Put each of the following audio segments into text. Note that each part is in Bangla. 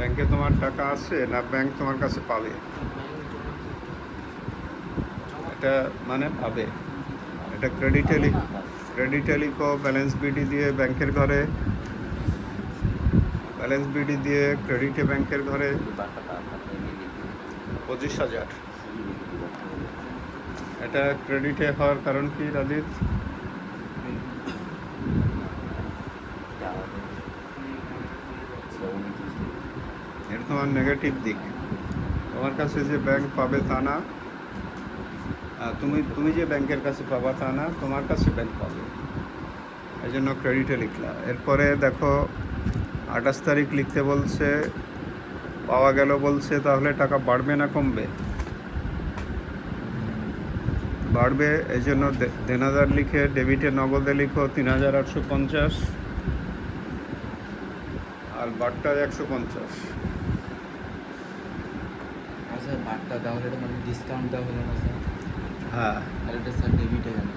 ব্যাংকে তোমার টাকা আছে না ব্যাংক তোমার কাছে পাবে? এটা মানে পাবে। এটা ক্রেডিটে লিখো ব্যালেন্স বিডি দিয়ে ব্যাংকের ঘরে, ব্যালেন্স বিডি দিয়ে ক্রেডিটে ব্যাংকের ঘরে 25,000। এটা ক্রেডিটে হওয়ার কারণ কি রাজীব? এটা তোমার নেগেটিভ দিক। তোমার কাছে যে ব্যাংক পাবে তা না, তুমি যে ব্যাংকের কাছে পাবা তা না, তোমার কাছে ব্যাংক পাবে। এই জন্য ক্রেডিটে লিখলা। এরপরে দেখো 28 তারিখ লিখতে বলছে, পাওয়া গেল বলছে, তাহলে টাকা বাড়বে না কমবে? বাড়বে। এই জন্য দেনাদার লিখে ডেবিটে নগদে লিখো 3,850 আর বাট্টায় 150। স্যার বাট্টা দেওয়া হলে মানে ডিসকাউন্ট দেওয়া হলো না স্যার? হ্যাঁ, আর এটা স্যার ডেবিটে কেন?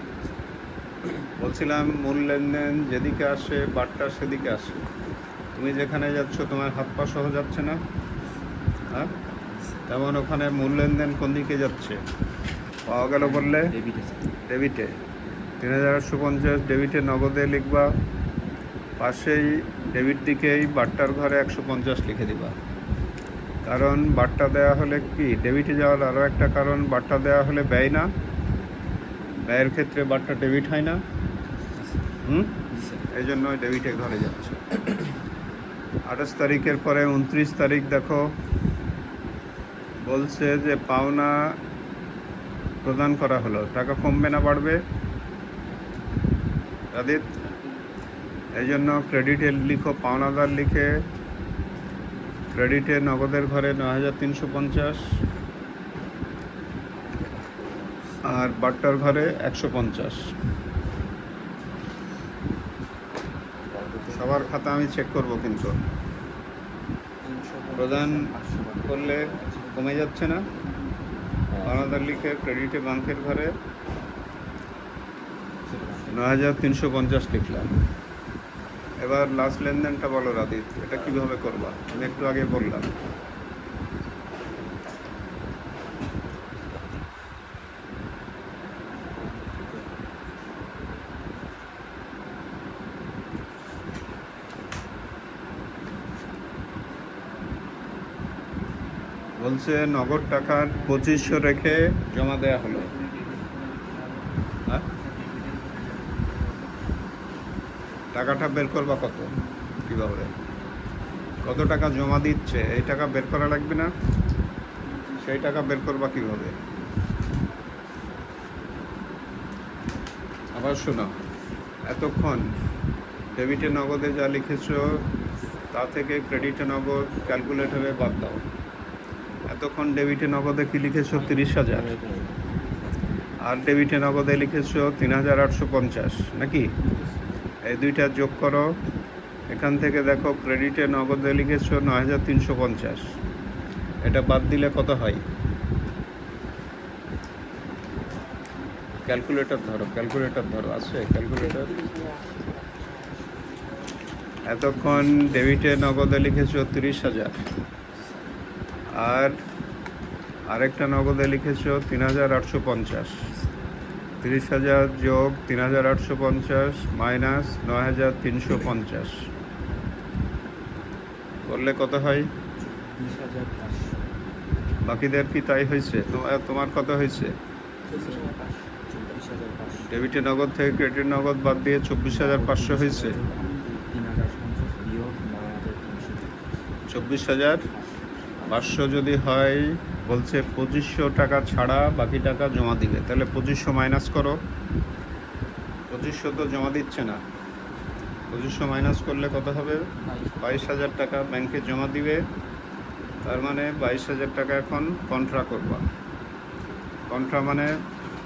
বলছিলাম মূল লেনদেন যেদিকে আসে বাট্টা সেদিকে আসে। তুমি যেখানে যাচ্ছ তোমার হাত পা সহ যাচ্ছে না? হ্যাঁ, তেমন ওখানে মূল লেনদেন কোন দিকে যাচ্ছে? পাওয়া গেল বললে ডেবিটে স্যার। ডেবিটে 3,850 ডেবিটে নগদে লিখবা, পাশেই ডেবিট দিকেই বাট্টার ঘরে 150 লিখে দিবা। কারণ বাট্টা দেওয়া হলে কি, ডেবিটে যাওয়ার আরও একটা কারণ, বাট্টা দেওয়া হলে ব্যয় না, ব্যয়ের ক্ষেত্রে বাট্টা ডেবিট হয় না। এই জন্য ডেবিটে ঘরে যাচ্ছে। 28 তারিখের পরে 29 তারিখ দেখো, বলছে যে পাওনা প্রদান করা হলো, টাকা কমবে না বাড়বে রাদিত? এই জন্য ক্রেডিটে লিখো, পাওনাদার লিখে ক্রেডিটে নগদের ঘরে 9,350 আর বাট্টার ঘরে 150। সবার খাতা আমি চেক করব, কিন্তু প্রদান করলে কমে যাচ্ছে না। পাওনাদার লিখে ক্রেডিটে ব্যাংকের ঘরে 9,350 লিখলাম। এবার লাস্ট লেনদেনটা বলো রাদিত, এটা কিভাবে করবা? আমি একটু আগে বললাম। বলছে নগদ টাকার 2500 রেখে জমা দেয়া হলো। হ্যাঁ, টাকাটা বের করবা কত, কীভাবে, কত টাকা জমা দিচ্ছে এই টাকা বের করা লাগবে না? সেই টাকা বের করবা কীভাবে? আবার শোনো, এতক্ষণ ডেবিটে নগদে যা লিখেছো তা থেকে ক্রেডিটে নগদ ক্যালকুলেটরে বাদ দাও। এতক্ষণ ডেবিটে নগদে কি লিখেছো? 30,000। আর ডেবিটে নগদে লিখেছো 3,850 নাকি? এই দুইটা যোগ করো। এখান থেকে দেখো ক্রেডিটে নগদে লিখেছো 9,350। এটা বাদ দিলে কত হয়? ক্যালকুলেটর ধরো, আছে ক্যালকুলেটর? এতক্ষণ ডেবিটে নগদে লিখেছো 30,000 আর আরেকটা নগদে লিখেছো 3,850। 30,000 যোগ 3,850 মাইনাস 9,350 করলে কত হয়? 20,500। বাকিদের কি তাই হয়েছে? তোমার কত হয়েছে? 24,500। ডেবিটে নগদ থেকে ক্রেডিট নগদ বাদ দিয়ে 24,500 হয়েছে। 3,850 বিয়োগ 9,350। 24,500 যদি হয়, বলছে 2500 টাকা ছাড়া বাকি টাকা জমা দিবে, তাহলে 2500 মাইনাস করো। 2500 তো জমা দিচ্ছে না, 2500 মাইনাস করলে কত হবে? 22,000 টাকা ব্যাংকে জমা দিবে। তার মানে 22,000 টাকা এখন কন্ট্রা করবা। কন্ট্রা মানে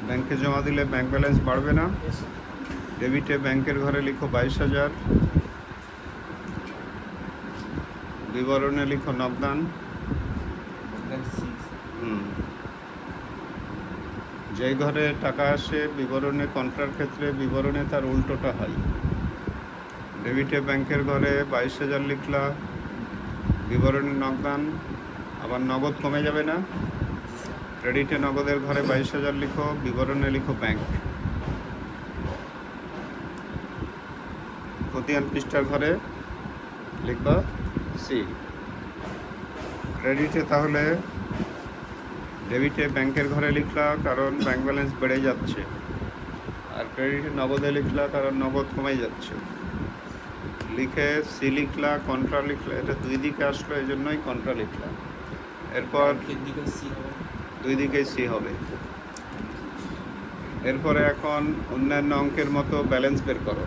ব্যাংকে জমা দিলে ব্যাংক ব্যালেন্স বাড়বে না। ডেবিটে ব্যাংকের ঘরে লিখো 22,000, বিবরণে লিখো নগদান। যেই ঘরে টাকা আসে বিবরণে, কন্ট্রার ক্ষেত্রে বিবরণে তার উল্টোটা হয়। ডেবিটে ব্যাংকের ঘরে 22,000 লিখলা, বিবরণী নগদান, আবার নগদ কমে যাবে না। ক্রেডিটে নগদের ঘরে 22,000 লিখো, বিবরণে লিখো ব্যাংক। খতিয়ান পৃষ্ঠার ঘরে লিখবা সি। ক্রেডিটে তাহলে ডেবিটে ব্যাংকের ঘরে লিখলা কারণ ব্যাংক ব্যালেন্স বেড়ে যাচ্ছে, আর ক্রেডিটে নগদে লিখলা কারণ নগদ কমে যাচ্ছে। লিখে সি লিখলা, কন্ট্রা লিখলা, এটা দুই দিকে আসলো এই জন্যই কন্ট্রা লিখলা। এরপর ব্যাংকের দিকে সি হবে, দুই দিকেই সি হবে। এরপরে এখন অন্যান্য অঙ্কের মতো ব্যালেন্স বের করো।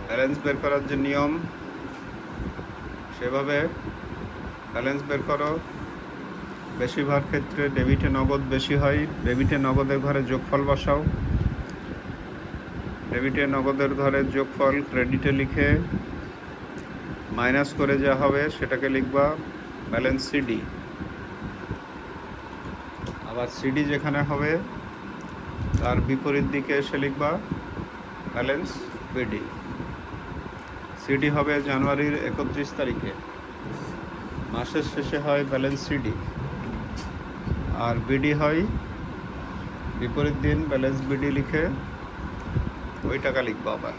ব্যালেন্স বের করার যে নিয়ম সেভাবে ব্যালেন্স বের করো। বেশিরভাগ ক্ষেত্রে ডেবিটে নগদ বেশি হয়, ডেবিটে নগদের ঘরে যোগফল বসাও। ডেবিটে নগদের ঘরে যোগফল ক্রেডিটে লিখে মাইনাস করে যা হবে সেটাকে লিখবা ব্যালেন্স সিডি। আবার সিডি যেখানে হবে তার বিপরীত দিকে এসে লিখবা ব্যালেন্স বিডি। সিডি হবে জানুয়ারির 31 তারিখে, মাসের শেষে হয় ব্যালেন্স সিডি। আর বিডি হয় বিপরীত দিন, ব্যালেন্স বিডি লিখে ওই টাকা লিখবো আবার।